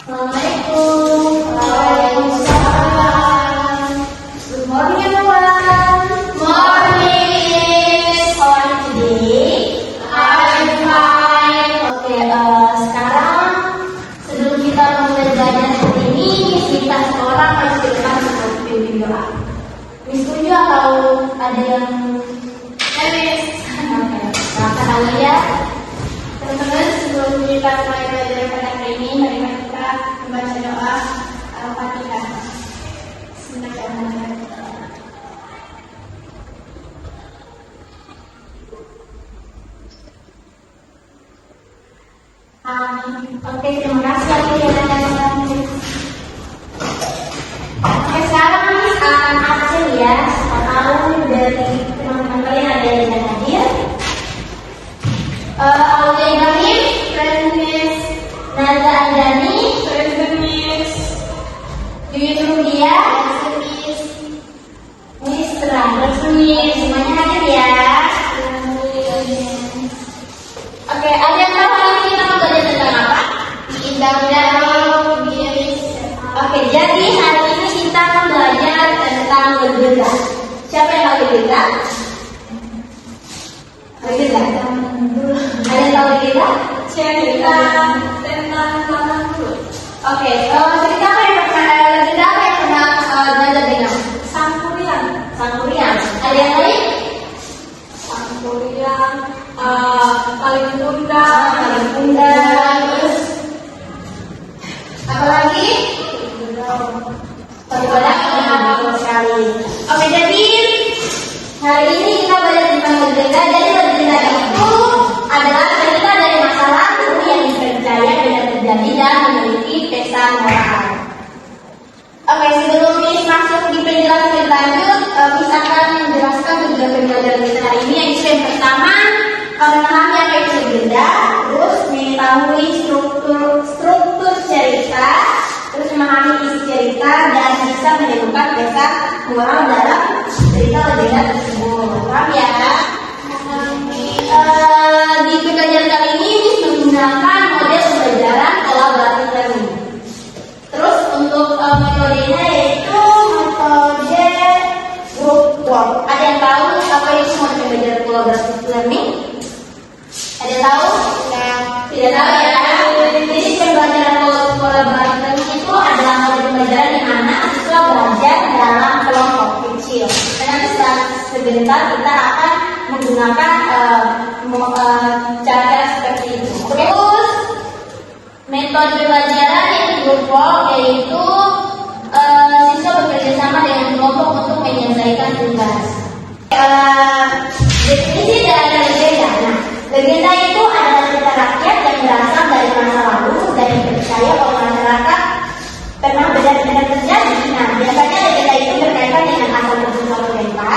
Assalamualaikum. Waalaikumsalam. Good morning everyone. Morning. How are you today? I'm fine. Oke, sekarang sebelum kita mulai belajar hari ini, kita seorang harus kita seperti video A. Miss setuju atau ada yang Miss? Oke, silakan dulu ya. Teman-teman, sebelum kita mulai belajar pada hari ini, mari kita membaca doa Al-Fatihah. Bismillahirrahmanirrahim. Oke, terima kasih ya. Oke, sekarang Miss akan absen ya. Siapa tahu dari teman-teman kalian ada yang tidak hadir. Aulia Ibrahim, present Miss. Naza Anjani, present Miss. Yuyun Rudia, present Miss. Miss Terang, present Miss. Semuanya hadir ya. Oke, ada yang tahu hari ini kita mau belajar tentang apa? Oke, jadi hari ini kita akan belajar tentang legenda. Siapa yang tahu legenda? Legenda. Ada yang tahu legenda? Cerita tentang zaman dulu. Oke, cerita apa yang pernah legenda apa yang pernah belajar dengar? Sangkuriang. Sangkuriang. Ada yang lain? Sangkuriang. Paling Bunda. Terus apa lagi? Betul sekali. Oke, jadi hari ini kita belajar tentang legenda. Jadi legenda itu adalah cerita dari masa lalu yang dipercaya tidak terjadi dan memiliki pesan moral. Oke, sebelum Miss masuk di penjelasan lebih lanjut, Miss akan menjelaskan tujuan pembelajaran kita hari ini. Yang pertama, memahami apa itu legenda, terus mengetahui struktur cerita, terus memahami isi cerita dan bisa menemukan pesan moral dalam cerita legenda tersebut. Paham ya? Di pembelajaran kali ini Miss menggunakan model pembelajaran collaborative learning. Terus untuk metodenya yaitu metode group work. Ada yang tahu apa itu model pembelajaran collaborative learning? Ada yang tahu? Tidak tahu ya. Jadi pembelajaran collaborative learning itu adalah model pembelajaran di mana siswa belajar dalam kelompok kecil. Dan nanti sebentar kita akan menggunakan cara seperti itu. Terus metode pembelajaran yang group work yaitu siswa bekerja sama dengan kelompok untuk menyelesaikan tugas. Definisi dari legenda. Nah, legenda itu adalah cerita rakyat yang berasal dari masa lalu dan dipercaya oleh masyarakat pernah benar-benar terjadi. Nah, biasanya legenda itu berkaitan dengan asal usul cerita,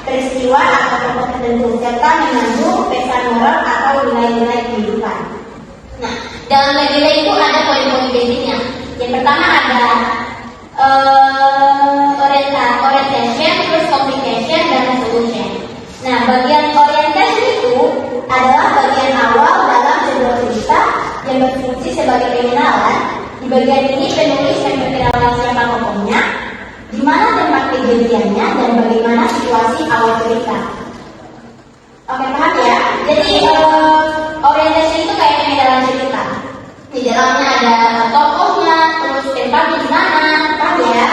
peristiwa atau tokoh tertentu serta mengandung pesan moral atau nilai-nilai kehidupan. Nah, dalam legenda itu ada poin-poin basic-nya. Yang pertama ada orientation, terus communication dan resolution. Nah, bagian orientation itu adalah bagian awal dalam sebuah cerita yang berfungsi sebagai pengenalan. Di bagian ini penulis memperkenalkan siapa tokohnya, di mana tempat kejadiannya, dan bagaimana situasi awal cerita. Oke, paham ya? Jadi orientasi itu kayak pengenalan cerita. Di dalamnya ada tokohnya, terus tempatnya di mana, paham ya?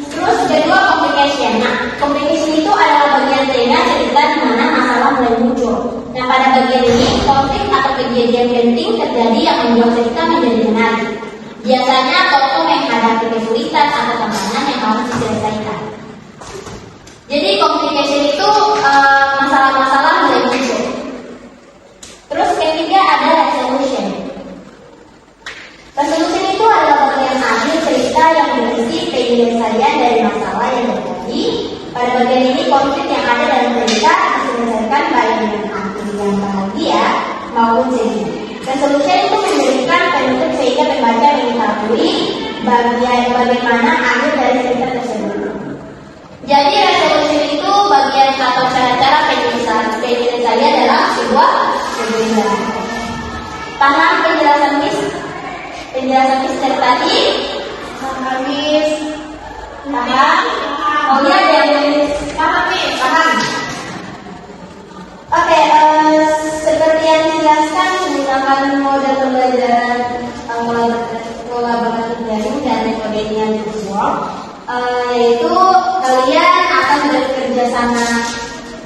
Terus kedua communication. Nah, communication itu adalah bagian tengah cerita di mana masalah mulai muncul. Nah, pada bagian ini konflik atau kejadian penting terjadi yang membuat cerita menjadi menarik. Biasanya tokoh menghadapi kesulitan atau tantangan yang harus diselesaikan. Jadi communication itu masalah-masalah mulai muncul. Terus ketiga ada resolution. Resolution itu adalah bagian akhir cerita yang berisi penyelesaian dari masalah yang terjadi. Pada bagian ini konflik yang ada dalam cerita diselesaikan baik dengan akhir yang bahagia maupun sedih. Resolution itu memberikan penutup sehingga pembaca mengetahui bagaimana akhir dari cerita tersebut. Jadi resolution itu bagian atau cara-cara penyelesaian dalam sebuah legenda. Paham penjelasan Miss? penjelasan Mister tadi? Habis paham? Oh iya, dari paham nih, paham. Oke, seperti yang dijelaskan menggunakan model pembelajaran pola berbentuk jaring dan metodenya Teamwork, yaitu kalian akan bekerja sama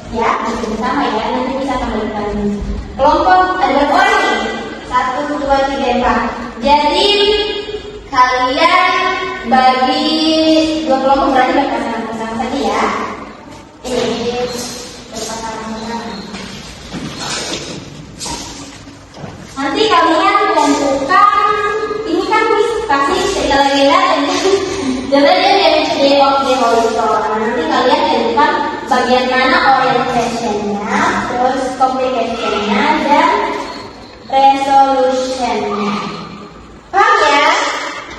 ya, nanti bisa kembalikan kelompok ada berapa orang nih? 1, 2, 3, 4. Jadi kalian bagi 2 kelompok, berarti berpasangan-pasangan saja ya. Ini berpasangan-pasangan. Nanti kalian tentukan, ini kan pasti sekali lagi jadi dia nanti kalian tentukan bagian mana orientationnya, terus complicationnya, dan resolutionnya. Paham ya?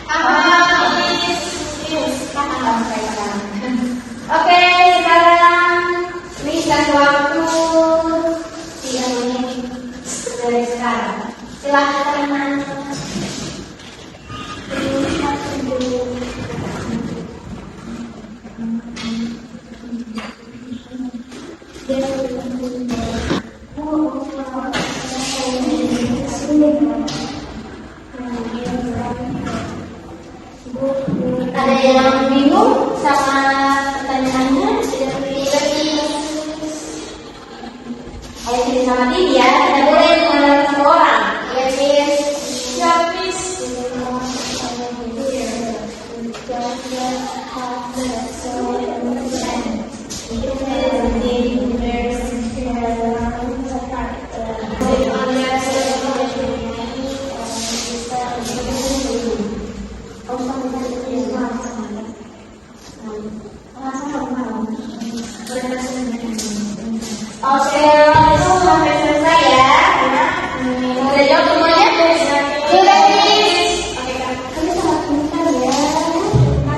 Paham. Oke, sekarang berikan waktu 3 menit dari sekarang. Silahkan teman-teman. Ada yang bingung sama pertanyaannya? Ayo pilih sama tim ya. Tidak boleh mengandalkan satu orang. Ya, please. Ya, please. Oke, itu sampai selesai ya. Udah jawab semuanya? Sudah, please. Oke, kami sangat pintar ya.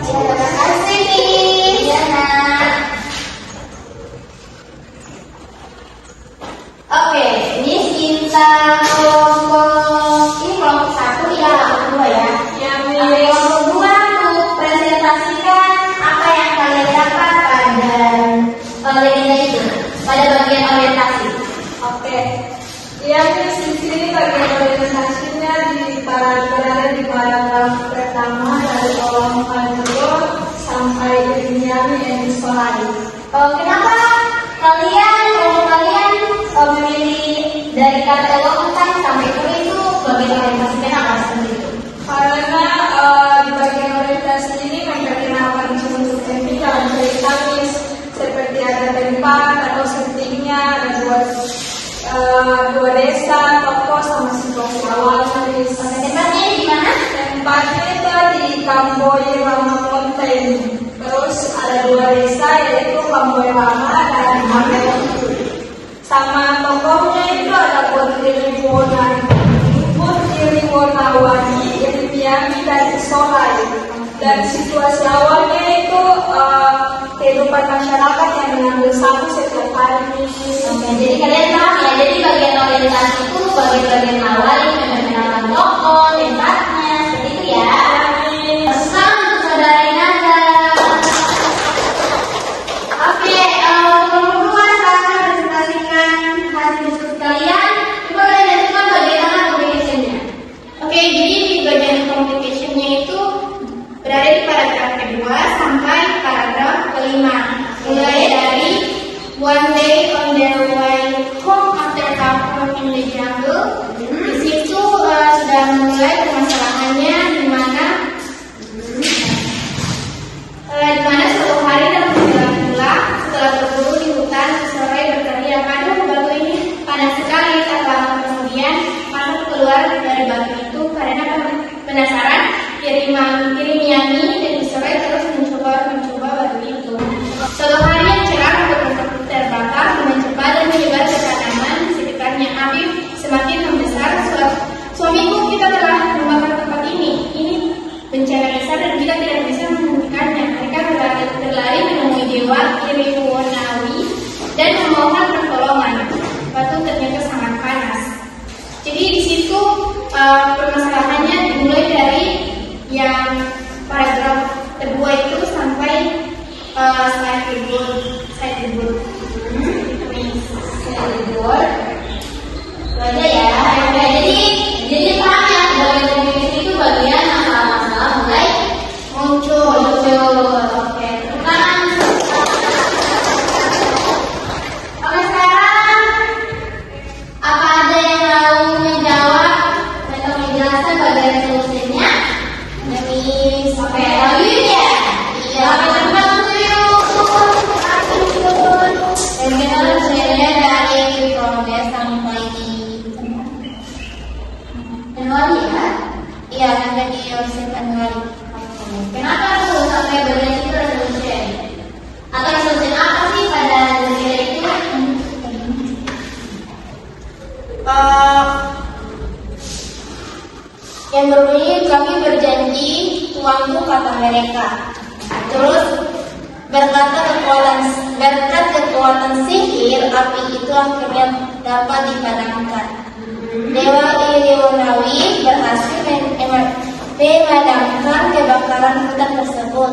Terima kasih, Miss. Ya, Nak. Oke, Miss minta kelompok ini kelompok 1 ya, kelompok 2 ya. Kelompok 2 untuk presentasikan apa yang kalian dapat pada legenda itu. Pada bagian orientasi. Oke. Yang di sini bagian orientasinya berada di paragraf pertama dari kolom kedua sampai Miami and Solari. Kenapa kalian memilih dari kata lontar sampai ke itu bagian orientasi? Kenapa seperti itu? Karena di bagian orientasi ini memperkenalkan bentuk teknik dalam cerita seperti ada tempat atau settingnya, ada dua desa, toko sama situasi awalnya. Tempatnya di mana? Tempatnya itu di Kamboja Lama Mountain. Terus ada 2 desa yaitu Kamboja Lama dan Kamboja. Sama tokohnya itu ada Putri Warna-Warni, Miami dan Solai. Dan situasi awalnya itu kehidupan masyarakat yang mengambil sapu setiap hari. Oke, jadi kalian paham ya. Jadi bagian orientasi itu bagian awal yang mengenalkan tokoh, tempatnya, seperti itu ya. Pesan untuk saudara Inada. Oke, kelompok 2 silahkan presentasikan hasil diskusi kalian. Coba kalian tentukan bagaimana communication-nya. Oke, jadi di bagian communication-nya itu berada di paragraf kedua sampai paragraf kelima, mulai dari one day on their way home after camping in the jungle. Di situ sudah mulai permasalahannya di mana suatu hari dalam perjalanan pulang setelah berburu di hutan sore berteriak, "Aduh, batu ini panas sekali." Tak lama kemudian makhluk keluar dari batu itu karena penasaran. Miami dan Israel terus mencoba batu itu. Suatu hari yang cerah terbakar dengan cepat dan menyebar ke tanaman di sekitarnya. Api semakin membesar. Suamiku, kita telah membakar tempat ini. Ini bencana besar dan kita tidak bisa menghentikannya. Mereka berlari menemui dewa Iriwonawi dan memohon pertolongan. Batu ternyata sangat panas. Jadi di situ permasalahannya dimulai dari yang paragraf kedua itu sampai slide ribut. Itu aja ya. Oke, jadi paham ya, bagian komunikasi itu bagian masalah-masalah mulai muncul. Oke, sekarang apa ada yang mau menjawab atau menjelaskan bagian solusinya? Oke, lanjut ya. Iya, teman-teman dan kita belajarnya dari progres sampai di Januari ya? Iya, sampai di Januari. Kenapa tuh sampai bagian itu resolution? Atau resolution apa sih pada negara itu? Yang berbunyi kami berjanji uangku kata mereka. Terus berkat kekuatan sihir api itu akhirnya dapat dipadamkan. Dewa Ilionawi berhasil memadamkan kebakaran hutan tersebut.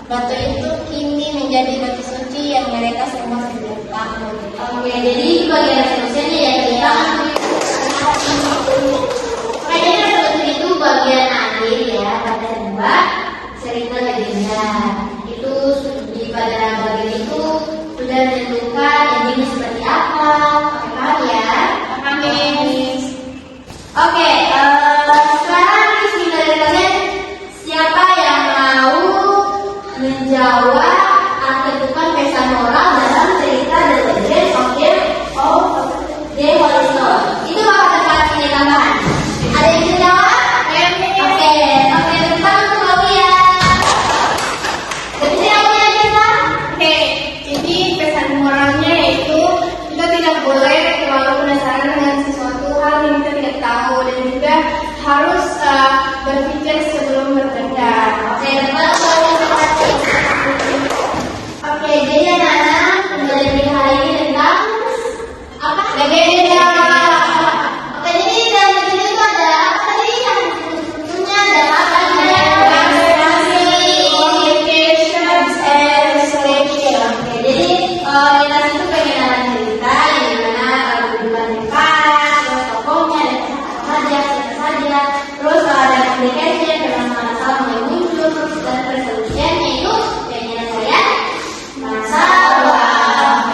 Batu itu kini menjadi batu suci yang mereka semua sediakan. Oke, jadi itu bagian resolusinya ya kita. Kayaknya resolusi itu bagian akhir ya pada sebuah cerita legenda. Itu pada bagian itu sudah ditentukan endingnya seperti apa. Paham ya? Paham. Oke, sekarang di dari kalian siapa yang mau menjawab atau bukan pesan moral dalam cerita The Legend of the Holy Stone? Itu bakal terkait ini tambahan. Ada yang bisa jawab? Oke, depan untuk kamu ya. Jadi siapa yang bisa? Oke, jadi pesan moralnya yaitu kita tidak boleh terlalu penasaran dengan sesuatu hal yang kita tidak tahu dan juga harus berpikir sebelum bertindak. Oke, depan untuk kamu. Oke, jadi anak-anak pembelajaran hari ini tentang apa? Legenda. Oke, jadi dalam legenda itu ada apa tadi yang sebetulnya ada apa? Oke, jadi kita itu pengenalan cerita yang dimana kehidupan dekat, terus tokohnya ada siapa saja, terus ada application, masalah mulai muncul, terus dan resolutionnya itu keinginan saya masalah.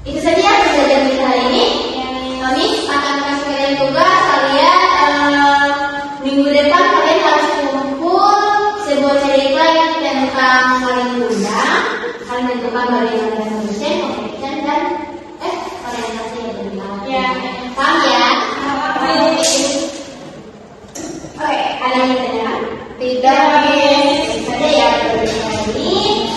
Itu saja pembelajaran kita hari ini. Kami akan kasih kalian tugas kalian minggu depan kalian harus kumpul sebuah cerita yang tentang saling undang, kalian tentukan bagian resolution, connection dan orientasi yang berbeda. Ya. Paham ya? Oke, ada yang bertanya? Tidak. Saja ya pembelajaran ini.